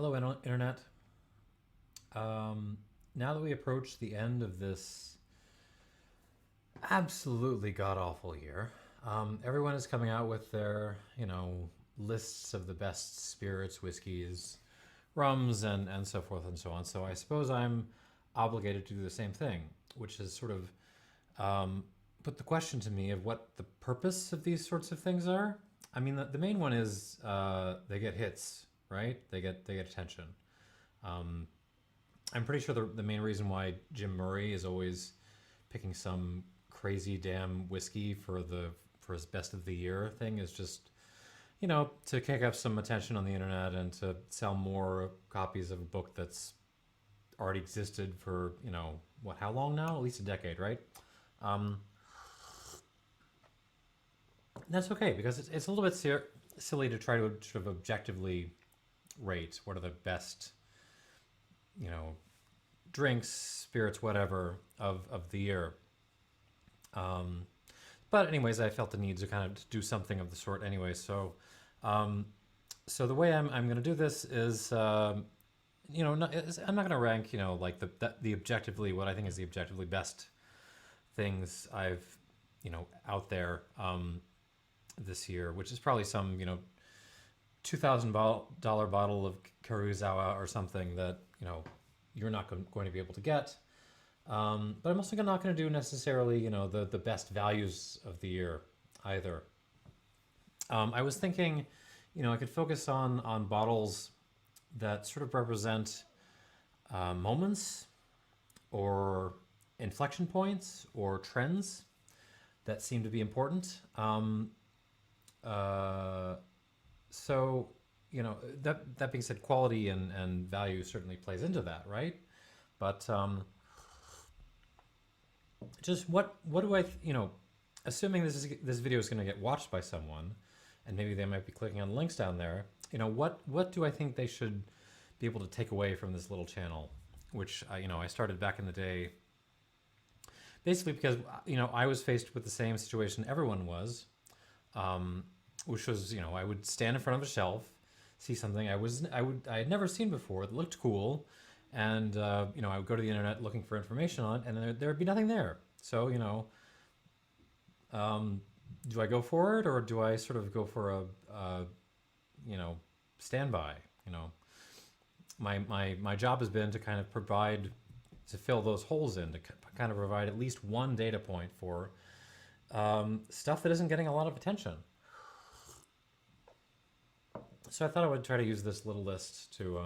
Hello, Internet. Now that we approach the end of this absolutely god awful year, everyone is coming out with their, lists of the best spirits, whiskeys, rums, and so forth and so on. So I suppose I'm obligated to do the same thing, which is sort of put the question to me of what the purpose of these sorts of things are. I mean, the main one is they get hits, right? They get attention. Um, I'm pretty sure the main reason why Jim Murray is always picking some crazy damn whiskey for his best of the year thing is just to kick up some attention on the internet and to sell more copies of a book that's already existed for what, how long now? At least a decade, right? Um, that's okay because it's a little bit silly to try to sort of objectively rate what are the best you know drinks, spirits, whatever of the year. Um, but anyways, I felt the need to kind of do something of the sort anyway. Um, so the way I'm going to do this is, I'm not going to rank, like the objectively, what I think is the objectively best things I've, out there this year, which is probably some, $2,000 bottle of Karuizawa or something that, you're not going to be able to get. But I'm also not going to do necessarily, the best values of the year either. I was thinking, I could focus on bottles that sort of represent moments or inflection points or trends that seem to be important. Uh, so, that being said, quality and value certainly plays into that, right? But just what do I assuming this video is going to get watched by someone, and maybe they might be clicking on links down there. What do I think they should be able to take away from this little channel, which I started back in the day, basically because I was faced with the same situation everyone was, which was I would stand in front of a shelf, see something I had never seen before that looked cool, and I would go to the internet looking for information on it, and there would be nothing there. So do I go for it, or do I sort of go for a standby? My job has been to kind of fill those holes in, to kind of provide at least one data point for stuff that isn't getting a lot of attention. So I thought I would try to use this little list to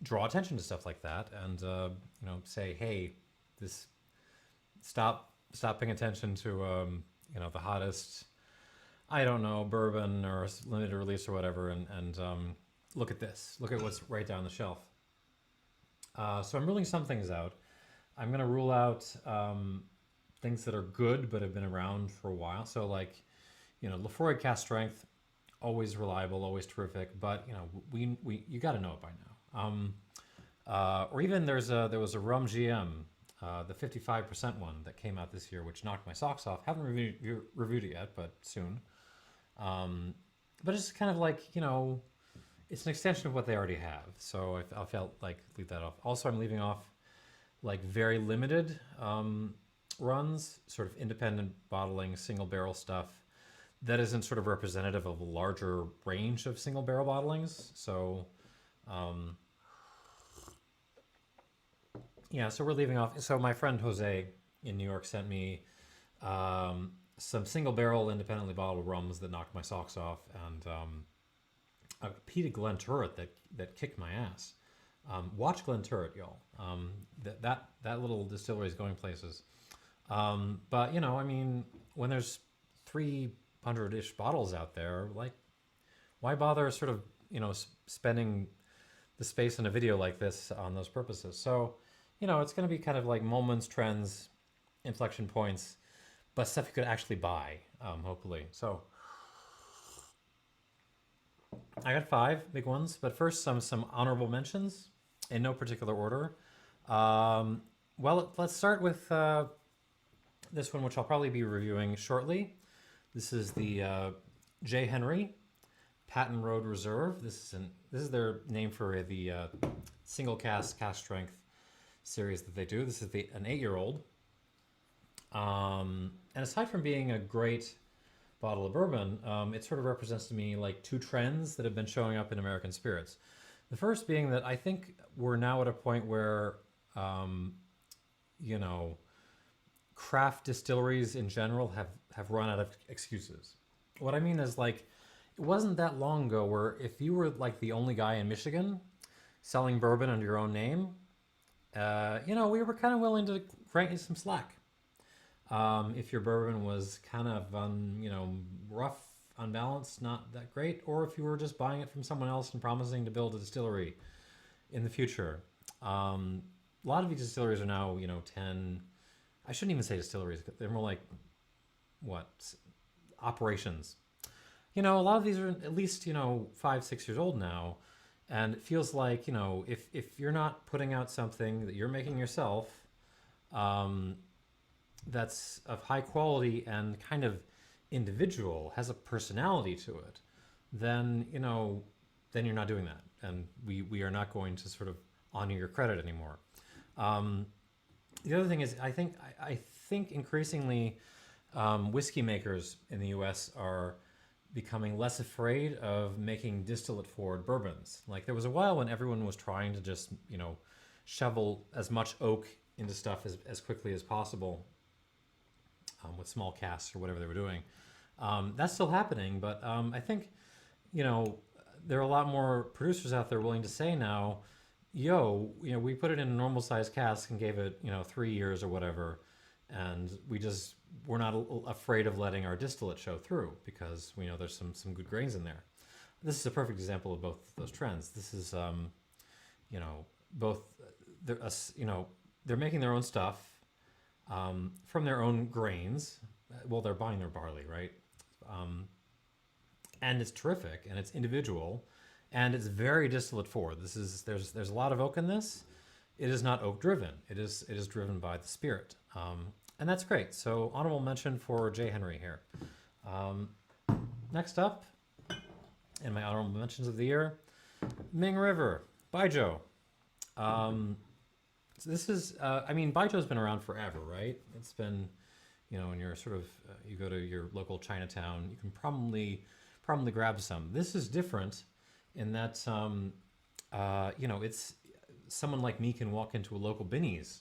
draw attention to stuff like that, and say, hey, this stop paying attention to the hottest, I don't know, bourbon or limited release or whatever, and look at this. Look at what's right down the shelf. So I'm ruling some things out. I'm going to rule out things that are good but have been around for a while. So like, Lafroy cast strength, always reliable, always terrific. But you got to know it by now. Or even there was a Rum GM, the 55% one that came out this year, which knocked my socks off. Haven't reviewed it yet, but soon. But it's kind of like, it's an extension of what they already have. So I felt like leave that off. Also, I'm leaving off like very limited runs, sort of independent bottling, single barrel stuff that isn't sort of representative of a larger range of single barrel bottlings. So, so we're leaving off. So my friend Jose in New York sent me some single barrel independently bottled rums that knocked my socks off, and a peated Glen Turret that kicked my ass. Watch Glen Turret, y'all. That little distillery is going places. But I mean, when there's 300-ish bottles out there, like, why bother sort of spending the space in a video like this on those purposes? So it's going to be kind of like moments, trends, inflection points, but stuff you could actually buy, hopefully. So I got 5 big ones, but first some honorable mentions in no particular order. Well, let's start with this one, which I'll probably be reviewing shortly. This is the J. Henry Patton Road Reserve. This is their name for the single cask strength series that they do. This is an 8-year-old. And aside from being a great bottle of bourbon, it sort of represents to me like two trends that have been showing up in American spirits. The first being that I think we're now at a point where, you know, craft distilleries in general have run out of excuses. What I mean is, like, it wasn't that long ago where if you were like the only guy in Michigan selling bourbon under your own name, you know, we were kind of willing to grant you some slack. If your bourbon was kind of, you know, rough, unbalanced, not that great, or if you were just buying it from someone else and promising to build a distillery in the future. A lot of these distilleries are now, you know, 10, I shouldn't even say distilleries, they're more like, what, operations. You know, a lot of these are at least, you know, 5-6 years old now. And it feels like, you know, if you're not putting out something that you're making yourself, that's of high quality and kind of individual, has a personality to it, then, you know, then you're not doing that. And we are not going to sort of honor your credit anymore. The other thing is, I think increasingly whiskey makers in the U.S. are becoming less afraid of making distillate forward bourbons. Like, there was a while when everyone was trying to just, you know, shovel as much oak into stuff as quickly as possible with small casks or whatever they were doing. That's still happening, but I think, you know, there are a lot more producers out there willing to say now, yo, you know, we put it in a normal size cask and gave it, you know, 3 years or whatever, and we're not afraid of letting our distillate show through because we know there's some good grains in there. This is a perfect example of both those trends. This is, you know, both, you know, they're making their own stuff from their own grains. Well, they're buying their barley, right? And it's terrific, and it's individual, and it's very distillate forward. There's a lot of oak in this. It is not oak driven. It is driven by the spirit, and that's great. So honorable mention for J. Henry here. Next up, in my honorable mentions of the year, Ming River, Baijiu. So this is, I mean, Baijiu's been around forever, right? It's been, you know, when you're sort of, you go to your local Chinatown, you can probably grab some. This is different in that, you know, it's, someone like me can walk into a local Binny's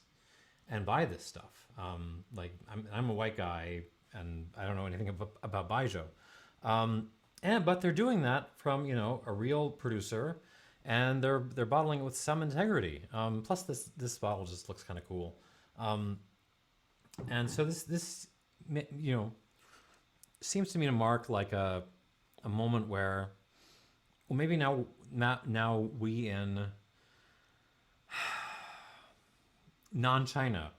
and buy this stuff. Like, I'm a white guy and I don't know anything about Baijiu. But they're doing that from, you know, a real producer, and they're bottling it with some integrity. Plus this bottle just looks kind of cool. And so this, you know, seems to me to mark like a moment where, well, maybe now we in non-China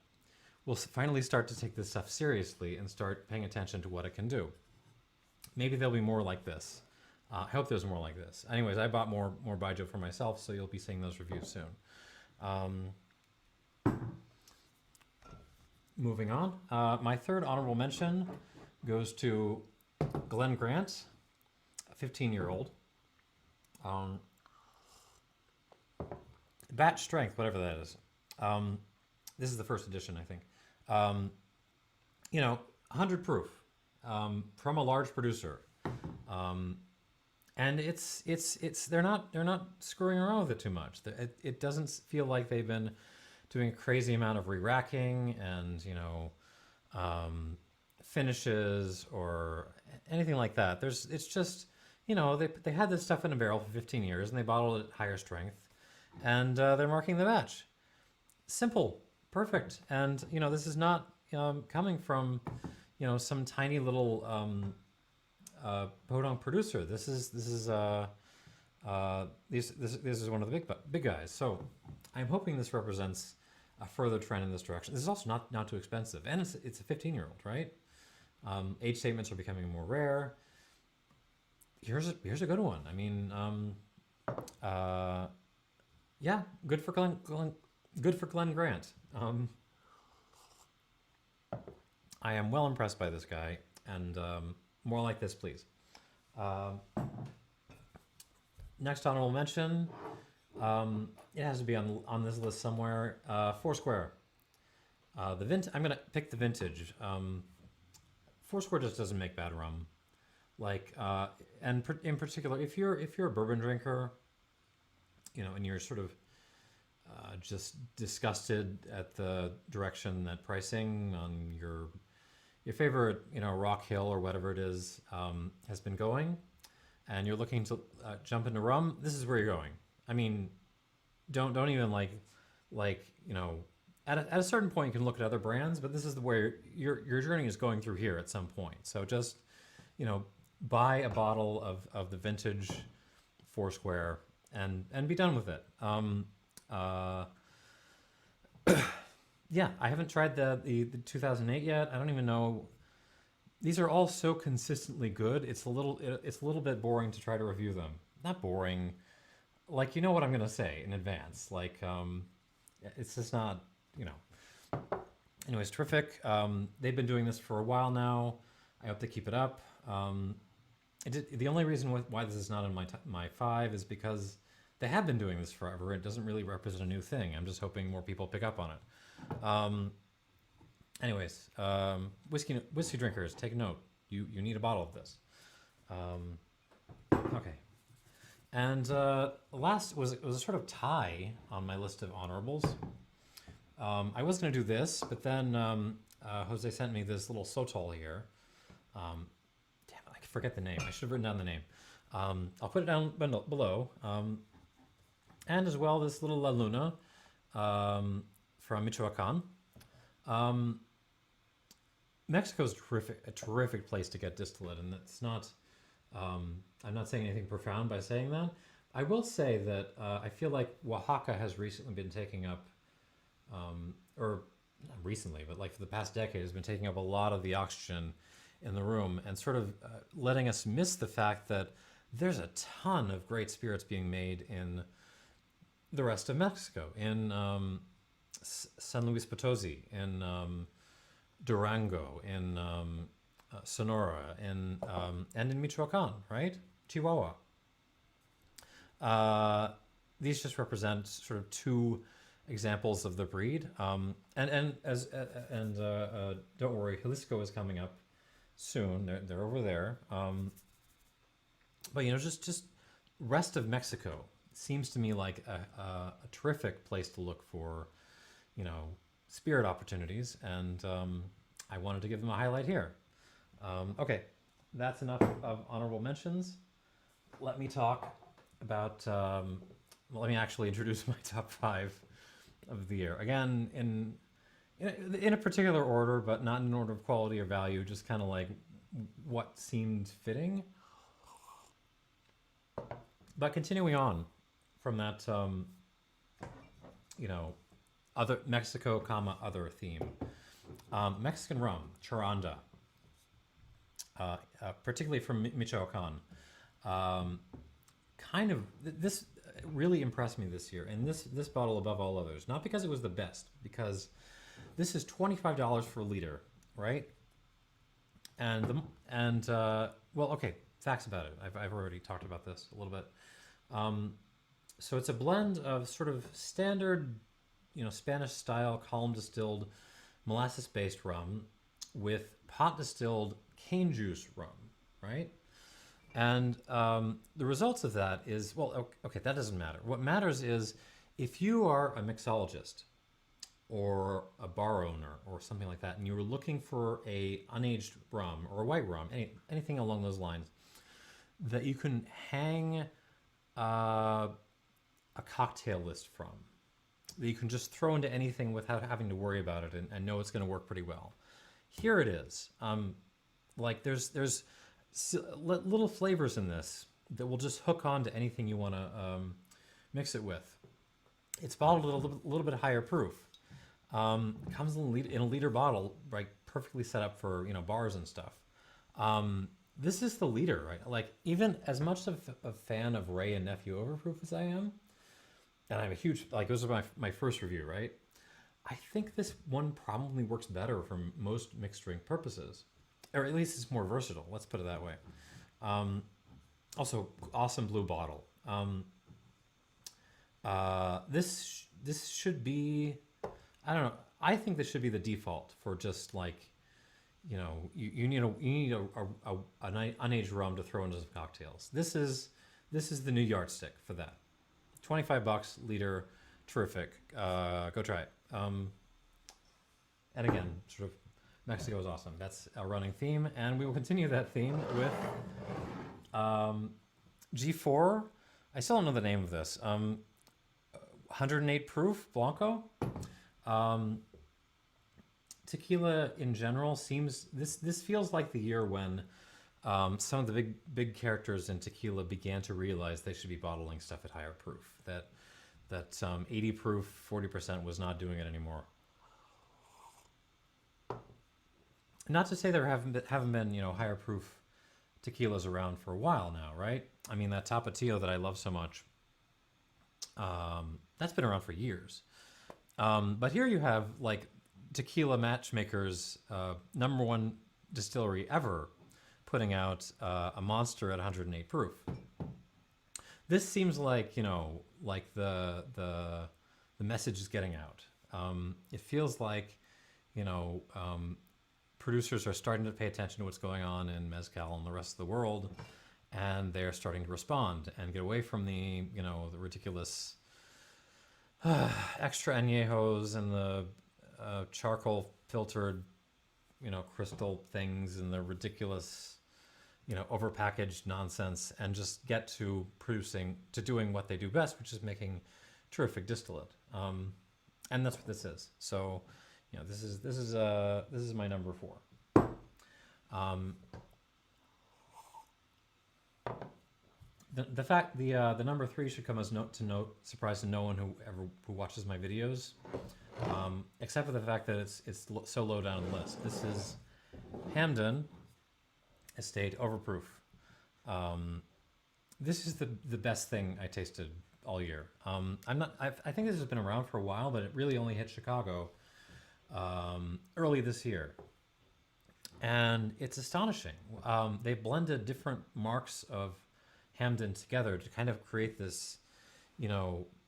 will finally start to take this stuff seriously and start paying attention to what it can do. Maybe there'll be more like this. I hope there's more like this. Anyways, I bought more Baijiu for myself, so you'll be seeing those reviews soon. Moving on. My third honorable mention goes to Glen Grant, a 15-year-old. Batch strength, whatever that is. This is the first edition, I think. You know, 100 proof from a large producer. And it's they're not screwing around with it too much. It doesn't feel like they've been doing a crazy amount of re-racking and, you know, finishes or anything like that. It's just, you know, they had this stuff in a barrel for 15 years and they bottled it at higher strength, and they're marking the batch. Simple, perfect. And, you know, this is not coming from, you know, some tiny little podunk producer. This is one of the big guys. So I'm hoping this represents a further trend in this direction. This is also not too expensive, and it's a 15-year-old, right? Age statements are becoming more rare. Here's a good one. I mean, yeah, good for Glen Grant. I am well impressed by this guy, and more like this, please. Next honorable mention. It has to be on this list somewhere. Foursquare. I'm gonna pick the vintage. Foursquare just doesn't make bad rum. Like, in particular, if you're a bourbon drinker, and you're sort of just disgusted at the direction that pricing on your favorite, Rock Hill or whatever it is, has been going, and you're looking to jump into rum, this is where you're going. I mean, don't even at a certain point you can look at other brands, but this is where your journey is going through here at some point. So just, buy a bottle of the vintage Foursquare and be done with it. Yeah, I haven't tried the 2008 yet. I don't even know. These are all so consistently good. It's a little bit boring to try to review them. Not boring. Like, you know what I'm gonna say in advance. Like, it's just not, Anyways, terrific. They've been doing this for a while now. I hope they keep it up. The only reason why this is not in my 5 is because they have been doing this forever. It doesn't really represent a new thing. I'm just hoping more people pick up on it. Anyways, whiskey drinkers, take a note. You need a bottle of this. Okay. And last was a sort of tie on my list of honorables. I was going to do this, but then Jose sent me this little Sotol here. Damn it, I forget the name. I should have written down the name. I'll put it down below. And as well, this little La Luna from Michoacan. Mexico is a terrific place to get distillate, and it's not. I'm not saying anything profound by saying that. I will say that I feel like Oaxaca has recently been taking up, or not recently, but like for the past decade, has been taking up a lot of the oxygen in the room and sort of letting us miss the fact that there's a ton of great spirits being made in the rest of Mexico, in San Luis Potosi, in Durango, in Sonora, and in Michoacan, right? Chihuahua. These just represent sort of two examples of the breed. And don't worry, Jalisco is coming up soon. They're over there. But just rest of Mexico seems to me like a terrific place to look for, spirit opportunities, and I wanted to give them a highlight here. Okay, that's enough of honorable mentions. Let me talk about. Let me actually introduce my top 5 of the year. Again, in a particular order, but not in order of quality or value. Just kind of like what seemed fitting. But continuing on from that, other Mexico, other theme. Mexican rum, Charonda, particularly from Michoacan. This really impressed me this year, and this bottle above all others. Not because it was the best, because this is $25 for a liter, right? Okay, facts about it. I've already talked about this a little bit. So it's a blend of sort of standard, Spanish-style column distilled, molasses-based rum with pot distilled cane juice rum, right? And the results of that is, okay, that doesn't matter. What matters is if you are a mixologist or a bar owner or something like that, and you were looking for a unaged rum or a white rum, anything along those lines, that you can hang a cocktail list from, that you can just throw into anything without having to worry about it and know it's going to work pretty well. Here it is. There's little flavors in this that will just hook on to anything you want to mix it with. It's bottled at a little bit higher proof. Comes in a liter bottle, right? Perfectly set up for bars and stuff. This is the liter, right? Like, even as much of a fan of Ray and Nephew Overproof as I am, and I'm a huge, this was my first review, right? I think this one probably works better for most mixed drink purposes, or at least it's more versatile. Let's put it that way. Also, awesome blue bottle. This should be, I don't know. I think this should be the default for just like, you need an unaged rum to throw into some cocktails. This is the new yardstick for that. $25 liter, terrific. Go try it. And again, sort of Mexico is awesome. That's a running theme, and we will continue that theme with G4. I still don't know the name of this. 108 proof Blanco. Tequila in general seems this feels like the year when some of the big characters in tequila began to realize they should be bottling stuff at higher proof. That 80 proof, 40% was not doing it anymore. Not to say there haven't been higher proof tequilas around for a while now, right? I mean, that Tapatio that I love so much, that's been around for years. But here you have like Tequila Matchmaker's #1 distillery ever putting out a monster at 108 proof. This seems like like the message is getting out. It feels like producers are starting to pay attention to what's going on in mezcal and the rest of the world, and they're starting to respond and get away from the the ridiculous extra añejos and the charcoal filtered crystal things and the ridiculous overpackaged nonsense, and just get to doing what they do best, which is making terrific distillate. And that's what this is. So this is my number 4. The fact the number 3 should come as surprise to no one who watches my videos, except for the fact that it's so low down the list. This is Hamden Estate Overproof. This is the best thing I tasted all year. I think this has been around for a while, but it really only hit Chicago early this year, and it's astonishing. They blended different marks of Hamden together to kind of create this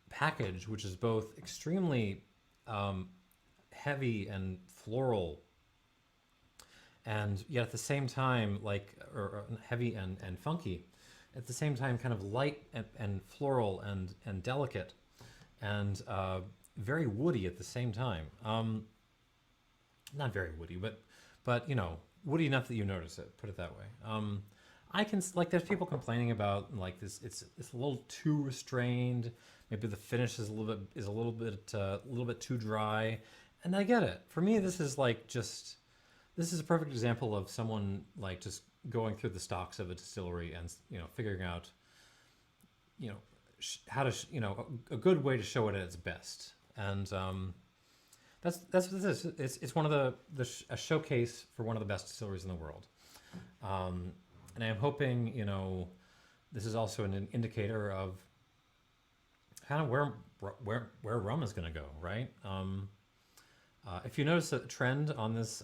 package, which is both extremely heavy and floral, and yet at the same time or heavy and funky, at the same time kind of light and floral and delicate, and very woody at the same time. Not very woody, but woody enough that you notice it. Put it that way. I can there's people complaining about this. It's a little too restrained. Maybe the finish is a little bit too dry, and I get it. For me, this is this is a perfect example of someone just going through the stocks of a distillery and figuring out how to a good way to show it at its best. And that's what this is. It's one of a showcase for one of the best distilleries in the world. And I'm hoping this is also an indicator of kind of where rum is going to go, right? If you notice a trend on this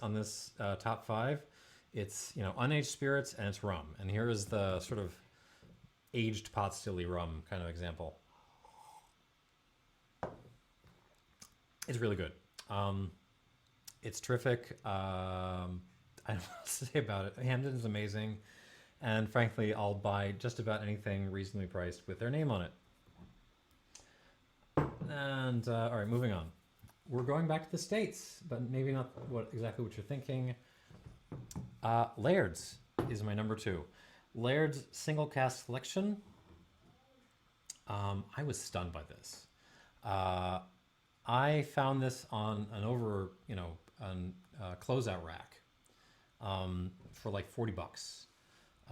top 5, it's unaged spirits and it's rum. And here is the sort of aged pot stilly rum kind of example. It's really good. It's terrific. I don't know what to say about it. Hamden is amazing, and frankly, I'll buy just about anything reasonably priced with their name on it. And all right, moving on. We're going back to the States, but maybe not exactly what you're thinking. Laird's is my number 2. Laird's single cask selection. I was stunned by this. I found this on an closeout rack for like $40,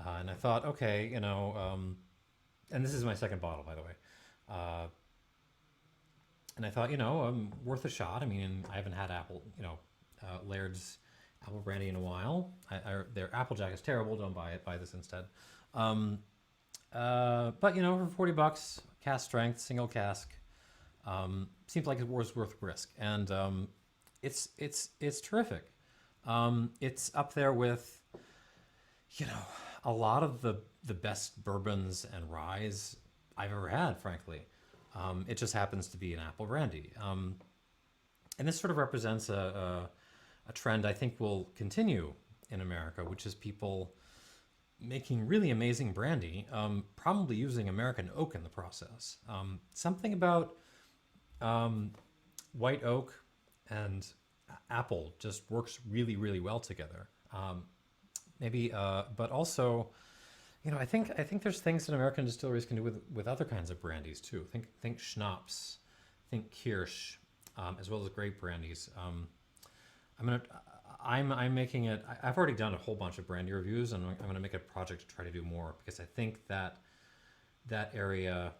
and I thought, okay, and this is my second bottle, by the way. And I thought, worth a shot. I mean, I haven't had Laird's apple brandy in a while. Their Applejack is terrible. Don't buy it. Buy this instead. But for $40, cask strength, single cask, seems like it was worth risk, and it's terrific. It's up there with, a lot of the best bourbons and ryes I've ever had, frankly. It just happens to be an apple brandy. And this sort of represents a trend I think will continue in America, which is people making really amazing brandy, probably using American oak in the process. Something about white oak and apple just works really, really well together. Maybe, but also, I think there's things that American distilleries can do with other kinds of brandies too. Think schnapps, think Kirsch, as well as grape brandies. I'm making it. I've already done a whole bunch of brandy reviews, and I'm gonna make a project to try to do more because I think that area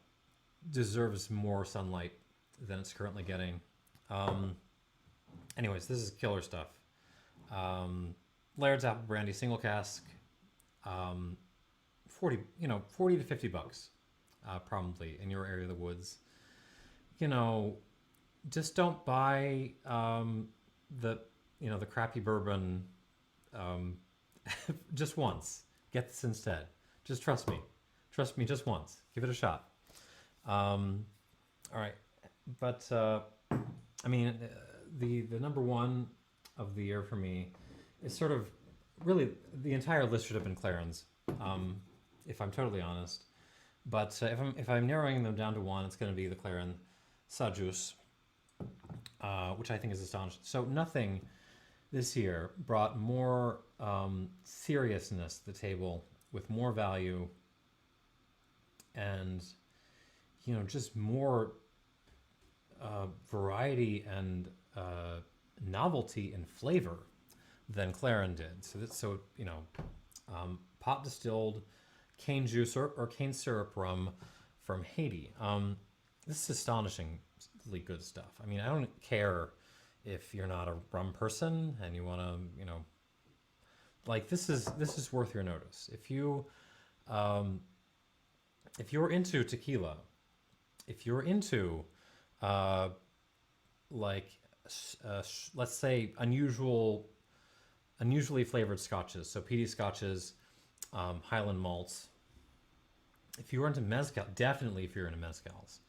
deserves more sunlight than it's currently getting. Anyways, this is killer stuff. Laird's apple brandy single cask, 40 to $50, probably in your area of the woods. Just don't buy the crappy bourbon just once. Get this instead. Just trust me. Trust me just once. Give it a shot. All right. But, the number one of the year for me is sort of really the entire list should have been Clarion's, if I'm totally honest. But if I'm narrowing them down to one, it's going to be the Clarion Juice, which I think is astonishing. So nothing this year brought more seriousness to the table with more value and just more variety and novelty and flavor than Clarion did. Pot distilled cane juice or cane syrup rum from Haiti. This is astonishingly good stuff. I don't care if you're not a rum person and you want to, this is worth your notice. If you're into tequila, if you're into let's say unusually flavored scotches, so peaty scotches, Highland malts. If you're into mezcal, definitely if you're into mezcals,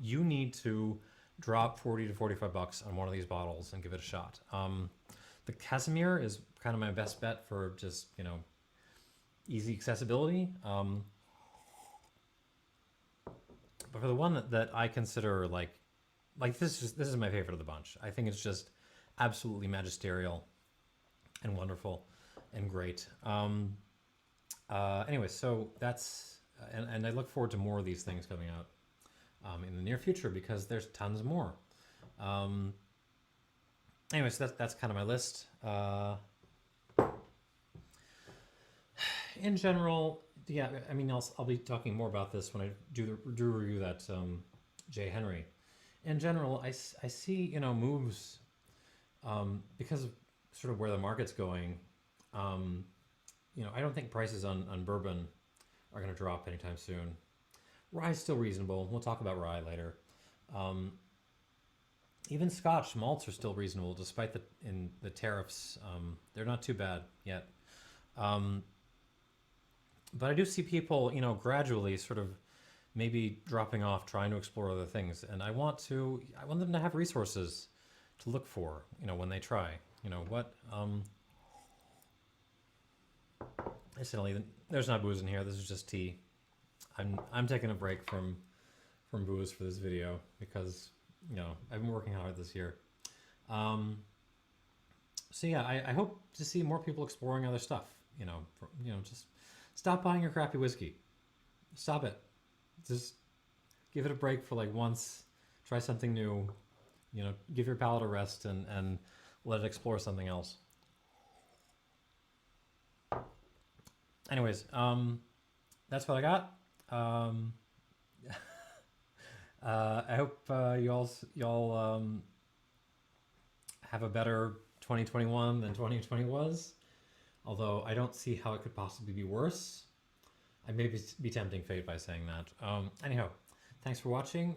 you need to drop 40 to $45 on one of these bottles and give it a shot. The Casimir is kind of my best bet for just easy accessibility. But for the one that I consider like this is my favorite of the bunch. I think it's just absolutely magisterial and wonderful and great. Anyway, so that's and I look forward to more of these things coming out in the near future because there's tons more. Anyway, so that's kind of my list. In general, yeah, I'll be talking more about this when I do review that J. Henry. In general, I see moves because of sort of where the market's going. I don't think prices on bourbon are going to drop anytime soon. Rye's still reasonable. We'll talk about rye later. Even Scotch malts are still reasonable despite the tariffs. They're not too bad yet. But I do see people, gradually sort of maybe dropping off, trying to explore other things. And I want them to have resources to look for, when they try. Incidentally, there's not booze in here. This is just tea. I'm taking a break from booze for this video because I've been working hard this year. So yeah, I hope to see more people exploring other stuff. Just stop buying your crappy whiskey. Stop it. Just give it a break for once. Try something new. Give your palate a rest and let it explore something else. Anyways, that's what I got. I hope y'all have a better 2021 than 2020 was. Although I don't see how it could possibly be worse. I may be tempting fate by saying that. Anyhow, thanks for watching.